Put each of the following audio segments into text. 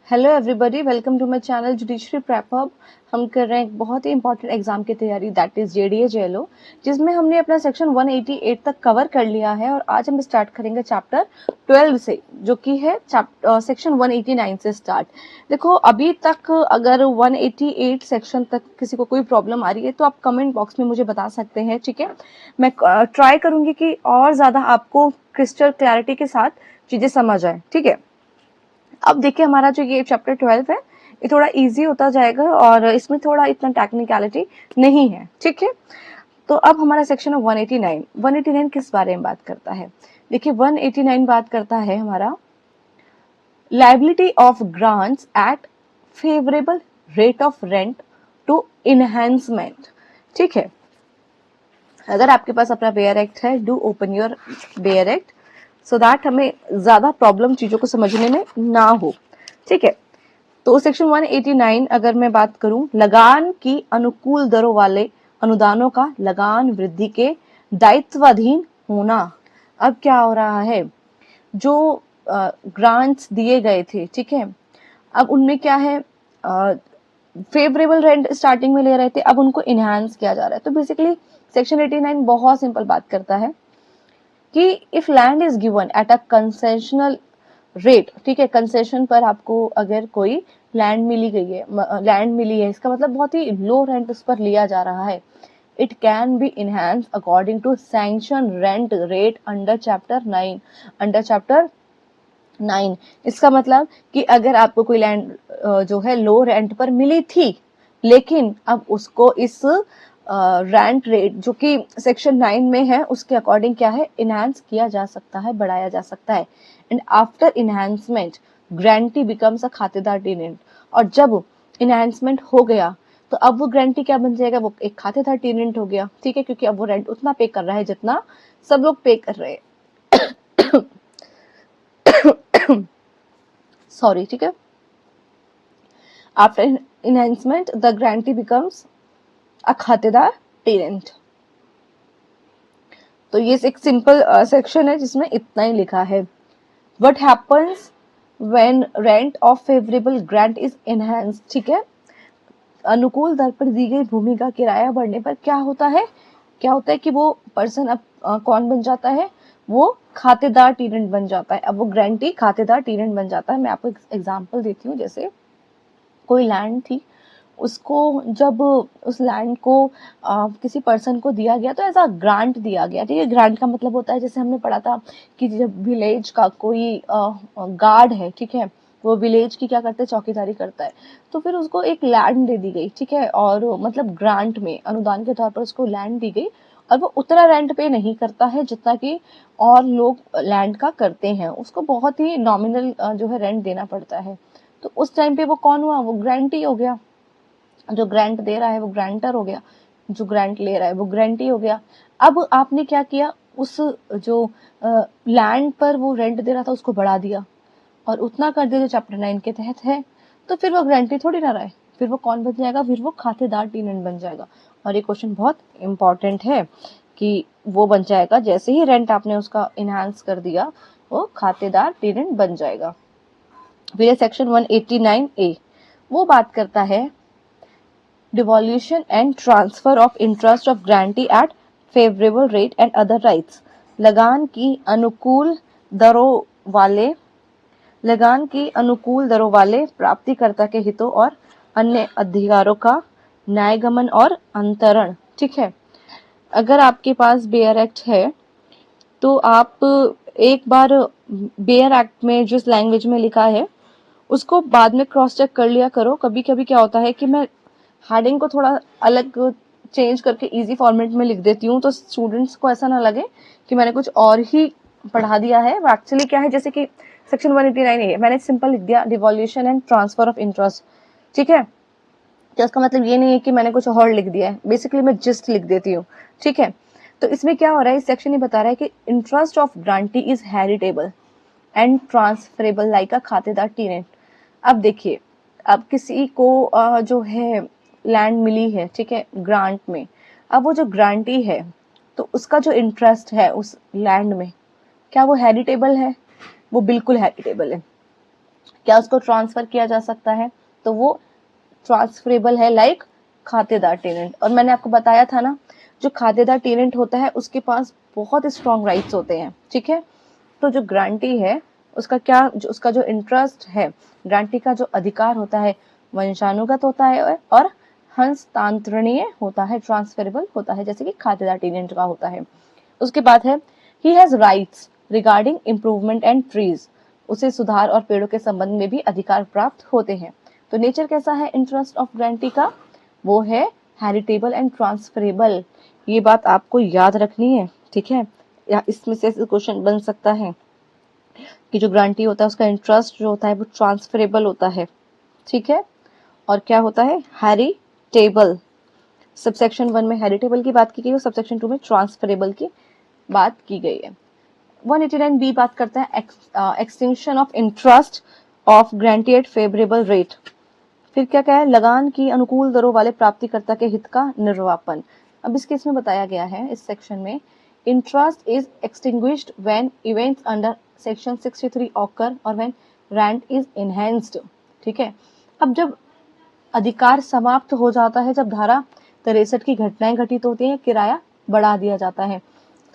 Hello everybody, welcome to my channel judiciary prep hub. हम कर रहे हैं एक बहुत ही इंपॉर्टेंट एग्जाम की तैयारी, दैट इज जेडीए जेएलओ, जिसमें हमने अपना सेक्शन 188 तक कवर कर लिया है और आज हम स्टार्ट करेंगे चैप्टर 12 से, जो कि है सेक्शन 189 से स्टार्ट। देखो, अभी तक अगर 188 सेक्शन तक किसी को कोई प्रॉब्लम आ रही है तो आप कमेंट बॉक्स में मुझे बता सकते हैं, ठीक है। मैं ट्राई करूंगी कि और ज्यादा आपको क्रिस्टल क्लैरिटी के साथ चीजें समझ आए, ठीक है। अब देखिए, हमारा जो ये चैप्टर 12 है ये थोड़ा इजी होता जाएगा और इसमें थोड़ा इतना टेक्निकलिटी नहीं है, ठीक है। तो अब हमारा सेक्शन है 189। 189 किस बारे में बात करता है? देखिए, 189 बात करता है हमारा liability of grants at favourable rate of rent to enhancement, ठीक है। अगर आपके पास अपना बेयर एक्ट है, do open your bare act so that हमें ज्यादा प्रॉब्लम चीजों को समझने में ना हो, ठीक है। तो सेक्शन 189 अगर मैं बात करूं, लगान की अनुकूल दरों वाले अनुदानों का लगान वृद्धि के दायित्वाधीन होना। अब क्या हो रहा है, जो ग्रांट्स दिए गए थे, ठीक है, अब उनमें क्या है, फेवरेबल रेंट स्टार्टिंग में ले रहे थे, अब उनको इनहांस किया जा रहा है। तो बेसिकली सेक्शन 89 बहुत सिंपल बात करता है कि if land is given at a concessional rate, ठीक है, कंसेशन पर आपको अगर कोई लैंड मिली गई है, लैंड मिली है, इसका मतलब बहुत ही लो रेंट उस पर लिया जा रहा है। It can be enhance according to sanction rent rate under chapter 9, under chapter 9। इसका मतलब कि अगर आपको कोई लैंड जो है लो रेंट पर मिली थी, लेकिन अब उसको इस रेंट रेट जो कि सेक्शन 9 में है उसके अकॉर्डिंग क्या है, इनहांस किया जा सकता है, बढ़ाया जा सकता है। And after enhancement grantee becomes a खातेदार टेनेंट। और जब इनहांसमेंट हो गया तो अब वो ग्रांटी क्या बन जाएगा, वो एक खातेदार टेनेंट हो गया, ठीक है, क्योंकि अब वो रेंट उतना पे कर रहा है जितना सब लोग पे कर रहे हैं। सॉरी, ठीक है। After enhancement the grantee becomes a खातेदार टेनेंट। तो ये एक सिंपल सेक्शन है जिसमें इतना ही लिखा है। What happens when rent of favourable grant is enhanced, ठीक है। अनुकूल दर पर दी गई भूमि का किराया बढ़ने पर क्या होता है, क्या होता है कि वो पर्सन अब कौन बन जाता है, वो खातेदार टेनेंट बन जाता है। अब वो ग्रांटी खातेदार टेनेंट बन जाता है। मैं आपको एग्जांपल देती हूँ। जैसे कोई लैंड थी, उसको जब उस लैंड को किसी पर्सन को दिया गया तो ऐसा ग्रांट दिया गया, ठीक है। ग्रांट का मतलब होता है, जैसे हमने पढ़ा था कि जब विलेज का कोई गार्ड है, ठीक है, वो विलेज की क्या करता है, चौकीदारी करता है, तो फिर उसको एक लैंड दे दी गई, ठीक है, और मतलब ग्रांट में अनुदान के तौर पर उसको लैंड दी गई और वो उतना रेंट पे नहीं करता है जितना कि और लोग लैंड का करते हैं, उसको बहुत ही नॉमिनल जो है रेंट देना पड़ता है। तो उस टाइम पे वो कौन हुआ, वो ग्रांटी हो गया। जो ग्रांट दे रहा है वो ग्रांटर हो गया, जो ग्रांट ले रहा है वो ग्रांटी हो गया। अब आपने क्या किया, उस जो लैंड पर वो रेंट दे रहा था उसको बढ़ा दिया और उतना कर दिया जो चैप्टर 9 के तहत है, तो फिर वो गारंटी थोड़ी ना रहे, फिर वो कौन बन जाएगा, फिर वो खातेदार टेनेंट बन जाएगा। और ये क्वेश्चन बहुत इंपॉर्टेंट है कि वो बन जाएगा, जैसे ही रेंट आपने उसका इनहांस कर दिया वो खातेदार टेनेंट बन जाएगा। फिर सेक्शन 189A वो बात करता है devolution and transfer of interest of grantee at favorable rate and other rights। लगान की अनुकूल दरों वाले लगान की अनुकूल दरों वाले प्राप्तिकर्ता के हितों और अन्य अधिकारों का न्यायगमन और अंतरण, ठीक है। अगर आपके पास बेयर एक्ट है तो आप एक बार बेयर एक्ट में जिस लैंग्वेज में लिखा है उसको बाद में क्रॉस चेक कर लिया करो। कभी कभी क्या होता है कि मैं हेडिंग को थोड़ा अलग चेंज करके इजी फॉर्मेट में लिख देती हूँ, तो स्टूडेंट्स को ऐसा ना लगे कि मैंने कुछ और ही पढ़ा दिया है। एक्चुअली क्या है, जैसे कि सेक्शन 189 है, मैंने सिंपल लिख दिया डिवॉल्यूशन एंड ट्रांसफर ऑफ इंटरेस्ट, ठीक है। तो इसका मतलब ये नहीं है कि मैंने कुछ और लिख दिया है, बेसिकली मैं जस्ट लिख देती हूँ, ठीक है। तो इसमें क्या हो रहा है, इस सेक्शन ही बता रहा है कि interest of grantee is heritable and transferable like a खातेदार टेनेंट। अब देखिए, अब किसी को जो है लैंड मिली है, ठीक है, ग्रांट में, अब वो जो ग्रांटी है तो उसका जो इंटरेस्ट है उस लैंड में, क्या वो हेरिटेबल है? वो बिल्कुल हेरिटेबल है। क्या उसको ट्रांसफर किया जा सकता है, तो वो ट्रांसफरेबल है लाइक खातेदार टेनेंट। और मैंने आपको बताया था ना, जो खातेदार टेनेंट होता है उसके पास बहुत स्ट्रॉन्ग राइट्स होते हैं, ठीक है। तो जो ग्रांटी है उसका जो इंटरेस्ट है, ग्रांटी का जो अधिकार होता है वंशानुगत होता है और हस्तांतरणीय होता है, ट्रांसफरेबल होता है, जैसे कि खातेदार टेनेंट का होता है। उसके बाद है he has rights regarding improvement and trees, उसे सुधार और पेड़ों के संबंध में भी अधिकार प्राप्त होते हैं। तो नेचर कैसा है इंटरेस्ट ऑफ ग्रांटी का, वो है हेरिटेबल एंड ट्रांसफरेबल। ये बात आपको याद रखनी है, ठीक है। या इसमें से क्वेश्चन बन सकता है कि जो ग्रांटी होता है उसका इंटरेस्ट जो होता है वो ट्रांसफरेबल होता है, ठीक है। और क्या होता है, हेरिटेबल। सबसेक्शन 1 में हेरिटेबल की बात की गई और सबसेक्शन 2 में ट्रांसफरेबल की बात की गई है। 189 बी बात करता है extension of interest of grantee at favourable rate. फिर क्या क्या है, लगान की अनुकूल दरों वाले प्राप्तिकर्ता के हित का निर्वापन। अब इस केस में बताया गया है इस सेक्शन में, interest is extinguished when events under section 63 occur और व्हेन रेंट इज एनहेंस्ड, ठीक है। अब जब अधिकार समाप्त हो जाता है, जब धारा 63 की घटनाएं घटित होती हैं, किराया बढ़ा दिया जाता है।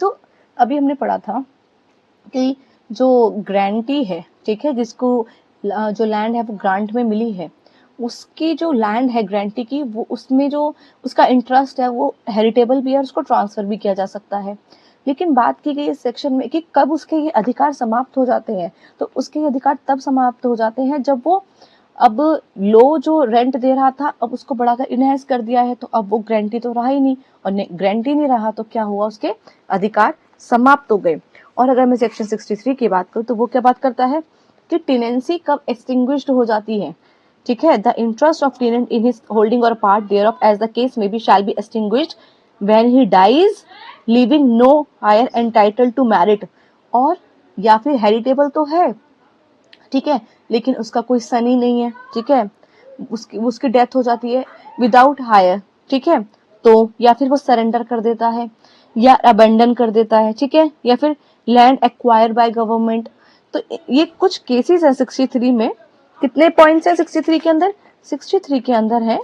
तो अभी हमने पढ़ा था कि जो ग्रांटी है, ठीक है, जिसको जो लैंड है वो ग्रांट में मिली है, उसकी जो लैंड है ग्रांटी की, वो उसमें जो उसका इंटरेस्ट है वो हेरिटेबल भी है और उसको ट्रांसफर भी किया जा सकता है। लेकिन बात की गई इस सेक्शन में कि कब उसके ये अधिकार समाप्त हो जाते हैं, तो उसके ये अधिकार तब समाप्त हो जाते हैं जब वो अब लो जो रेंट दे रहा था अब उसको बढ़ाकर इनहेंस कर दिया है, तो अब वो ग्रांटी तो रहा ही नहीं, और ग्रांटी नहीं रहा तो क्या हुआ, उसके अधिकार समाप्त हो गए। और अगर मैं सेक्शन 63 की बात करूं तो वो क्या बात करता है कि टेनेंसी कब एक्सटिंग्विश्ड हो जाती है, ठीक है। The interest of tenant in his holding और part thereof as the case may be shall be extinguished when he dies leaving no heir entitled to merit. और या फिर हेरिटेबल तो है, ठीक है, लेकिन उसका कोई सन ही नहीं है, ठीक है, उसकी डेथ हो जाती है विदाउट हायर, ठीक है। तो या फिर वो सरेंडर कर देता है या अबेंडन कर देता है, ठीक है, या फिर लैंड एक्वायर बाय गवर्नमेंट। तो ये कुछ केसेस है 63 में। कितने पॉइंट्स है 63 के अंदर, 63 के अंदर है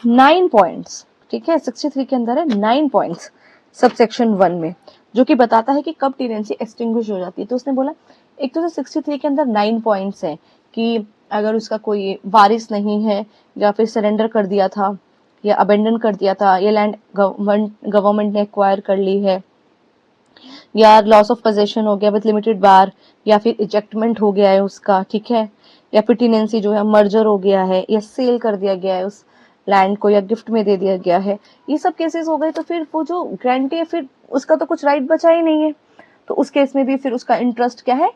9 पॉइंट्स, ठीक है, 63 के अंदर है 9 पॉइंट्स सबसेक्शन 1 में, जो कि बताता है कि कब टेनेंसी एक्सटिंग्विश हो जाती है। तो उसने बोला एक तो 63 के अंदर 9 पॉइंट्स है कि अगर उसका कोई वारिस नहीं है, या फिर सरेंडर कर दिया था, या अबेंडन कर दिया था, या लैंड गवर्नमेंट ने एक्वायर कर ली है, या लॉस ऑफ पोजेशन हो गया विद लिमिटेड बार, या फिर इजेक्टमेंट हो गया है उसका, ठीक है, या फिर टेनेंसी जो है मर्जर हो गया है, या सेल कर दिया गया है उस लैंड को, या गिफ्ट में दे दिया गया है, ये सब केसेस हो गए। तो फिर वो जो ग्रांटी है फिर उसका तो कुछ राइट बचा ही नहीं है, तो उस केस में भी फिर उसका इंटरेस्ट क्या है,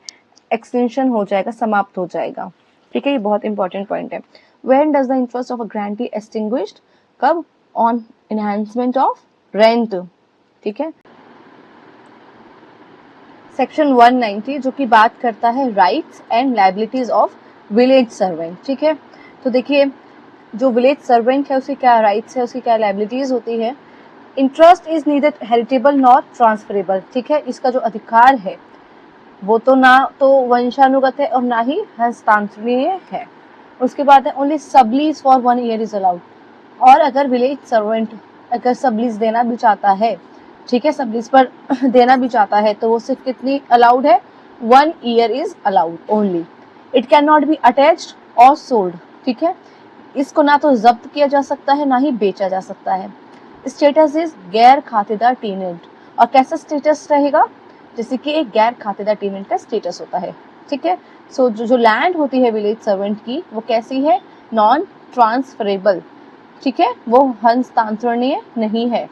एक्सटेंशन हो जाएगा, समाप्त हो जाएगा, ठीक है। ये बहुत इंपॉर्टेंट पॉइंट है। When does the interest of a grantee extinguished, कब, ऑन एनहांसमेंट ऑफ रेंट, ठीक है। सेक्शन 190 जो कि बात करता है rights and liabilities of village servant, ठीक है। तो देखिए जो विलेज सर्वेंट है उसकी क्या राइट्स है, उसकी क्या लायबिलिटीज होती है। Interest is neither heritable not transferable, ठीक है, इसका जो अधिकार है वो तो ना तो वंशानुगत है और ना ही हस्तांतरणीय है। उसके बाद है only sublease for 1 year is allowed. और अगर विलेज सर्वेंट अगर सबलीज देना भी चाहता है, ठीक है, सबलीज पर देना भी चाहता है, तो वो सिर्फ कितनी अलाउड है, 1 year is allowed only. It can not be attached और सोल्ड, ठीक है, इसको ना तो जब्त किया जा सकता है ना ही बेचा जा सकता है। स्टेटस इज गैर खातेदार टेनेंट, और कैसा स्टेटस रहेगा, जैसे कि एक गैर खातेदार टेनेंट का स्टेटस होता है, ठीक है। सो जो लैंड होती है विलेज सर्वेंट की वो कैसी है, नॉन ट्रांसफरेबल, ठीक है, वो हस्तांतरणीय नहीं है।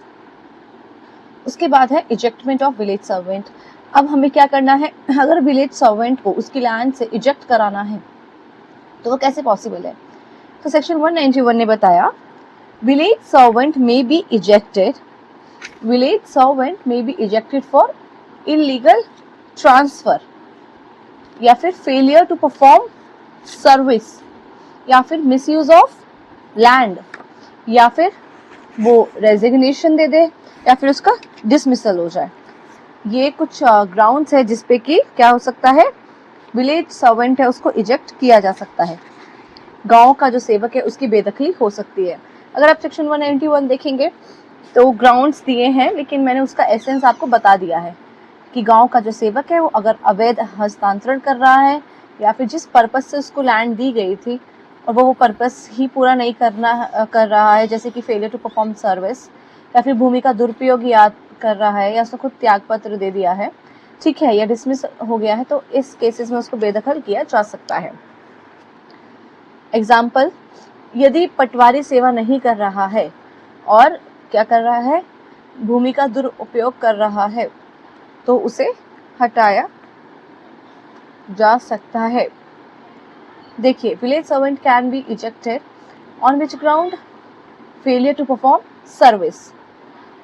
उसके बाद है इजेक्टमेंट ऑफ विलेज सर्वेंट। अब हमें क्या करना है, अगर विलेज सर्वेंट को उसकी लैंड से इजेक्ट कराना है तो वो कैसे पॉसिबल है। तो सेक्शन 191 ने बताया विलेज सर्वेंट में बी इजेक्टेड, विलेज सर्वेंट में be ejected for illegal transfer, या फिर फेलियर टू परफॉर्म सर्विस, या फिर मिसयूज ऑफ लैंड, या फिर वो रेजिग्नेशन दे दे, या फिर उसका डिसमिसल हो जाए। ये कुछ ग्राउंड्स है जिसपे कि क्या हो सकता है, विलेज सर्वेंट है उसको इजेक्ट किया जा सकता है, गांव का जो सेवक है उसकी बेदखली हो सकती है। अगर आप सेक्शन 191 देखेंगे तो ग्राउंड्स दिए हैं, लेकिन मैंने उसका एसेंस आपको बता दिया है कि गांव का जो सेवक है वो अगर अवैध हस्तांतरण कर रहा है या फिर जिस पर्पस से उसको लैंड दी गई थी और वो पर्पस ही पूरा नहीं कर रहा है, जैसे कि फेलियर टू परफॉर्म सर्विस, या फिर भूमि का दुरुपयोग याद कर रहा है, या उसने खुद त्याग पत्र दे दिया है, ठीक है, या डिसमिस हो गया है, तो इस केसेस में उसको बेदखल किया जा सकता है। एग्जाम्पल, यदि पटवारी सेवा नहीं कर रहा है और क्या कर रहा है, भूमि का दुरुपयोग कर रहा है, तो उसे हटाया जा सकता है। देखिए, village servant can be ejected on which ground, failure to perform service.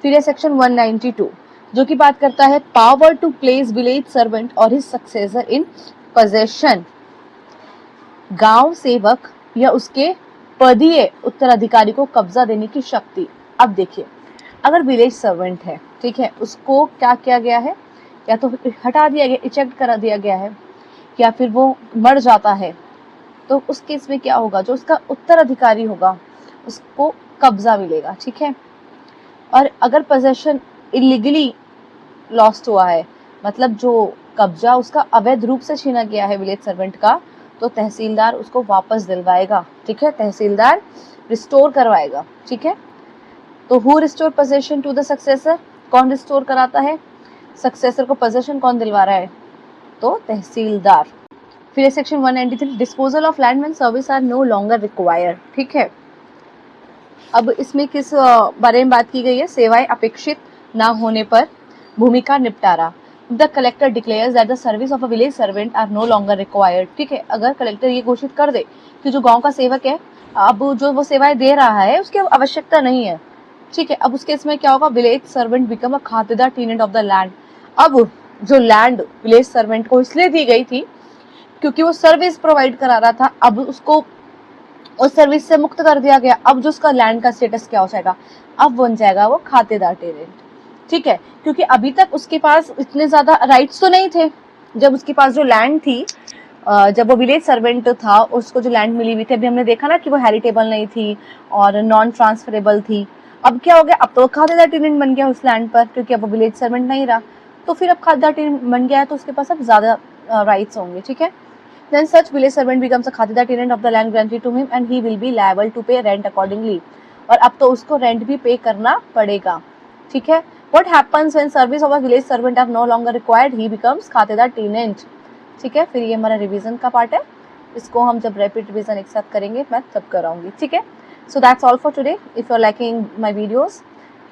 फिर है सेक्शन 192 जो कि बात करता है power to place village servant और हिज सक्सेसर इन पोजेशन, गांव सेवक या उसके पदीय उत्तराधिकारी को कब्जा देने की शक्ति। अब देखिए, अगर विलेज सर्वेंट है, ठीक है, उसको क्या किया गया है, या तो हटा दिया गया, इजेक्ट करा दिया गया है, या फिर वो मर जाता है, तो उस केस में क्या होगा, जो उसका उत्तराधिकारी होगा उसको कब्जा मिलेगा, ठीक है। और अगर पोजेशन इलीगली लॉस्ट हुआ है, मतलब जो कब्जा उसका अवैध रूप से छीना गया है विलेज सर्वेंट का, तो तहसीलदार उसको वापस दिलवाएगा, ठीक है, तहसीलदार रिस्टोर करवाएगा, ठीक है। तो who restore possession to the successor, कौन रिस्टोर कराता है, सक्सेसर को पोजेशन कौन दिलवा रहा है, तो तहसीलदार। फिर section 193 disposal of land when service are no longer required, ठीक है। अब इसमें किस बारे में बात की गई है, सेवाएं अपेक्षित ना होने पर भूमि का निपटारा। The collector declares that the service of a village servant are no longer required, ठीक है। अगर कलेक्टर ये घोषित कर दे कि जो गांव का सेवक है, अब जो वो सेवाएं दे रहा है उसकी आवश्यकता नहीं है, ठीक है, अब उसके इसमें क्या होगा, विलेज सर्वेंट बिकम अ खातेदार टेनेंट ऑफ द लैंड। अब जो लैंड विलेज सर्वेंट को इसलिए दी गई थी क्योंकि वो सर्विस प्रोवाइड करा रहा था, अब उसको उस सर्विस से मुक्त कर दिया गया। अब जो उसका लैंड का स्टेटस क्या हो जाएगा, अब बन जाएगा वो खातेदार टेनेंट, ठीक है, क्योंकि अभी तक उसके पास इतने ज्यादा राइट्स तो नहीं थे। जब उसके पास जो लैंड थी, जब वो विलेज सर्वेंट था, उसको जो लैंड मिली हुई थी, अभी हमने देखा ना कि वो हेरिटेबल नहीं थी और नॉन ट्रांसफरेबल थी। अब क्या हो गया, अब तो खातेदार टेनेंट बन गया उस लैंड पर, क्योंकि अब वो विलेज सर्वेंट नहीं रहा, तो फिर अब खातेदार टेनेंट बन गया है, तो उसके पास अब ज्यादा राइट्स होंगे, ठीक है। Then such village servant becomes a खातेदार tenant of the land granted to him and he will be liable to pay rent accordingly. और अब तो उसको रेंट भी पे करना पड़ेगा, ठीक है। What happens when service of a village servant are no longer required? He becomes खातेदार tenant, ठीक है। फिर ये हमारा रिवीजन का पार्ट है, इसको हम जब रैपिड रिवीजन एक साथ करेंगे मैं तब कराऊंगी, ठीक है। So that's all for today. If you're liking my videos,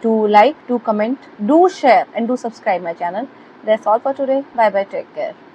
do like, do comment, do share and do subscribe my channel. That's all for today. Bye bye, take care.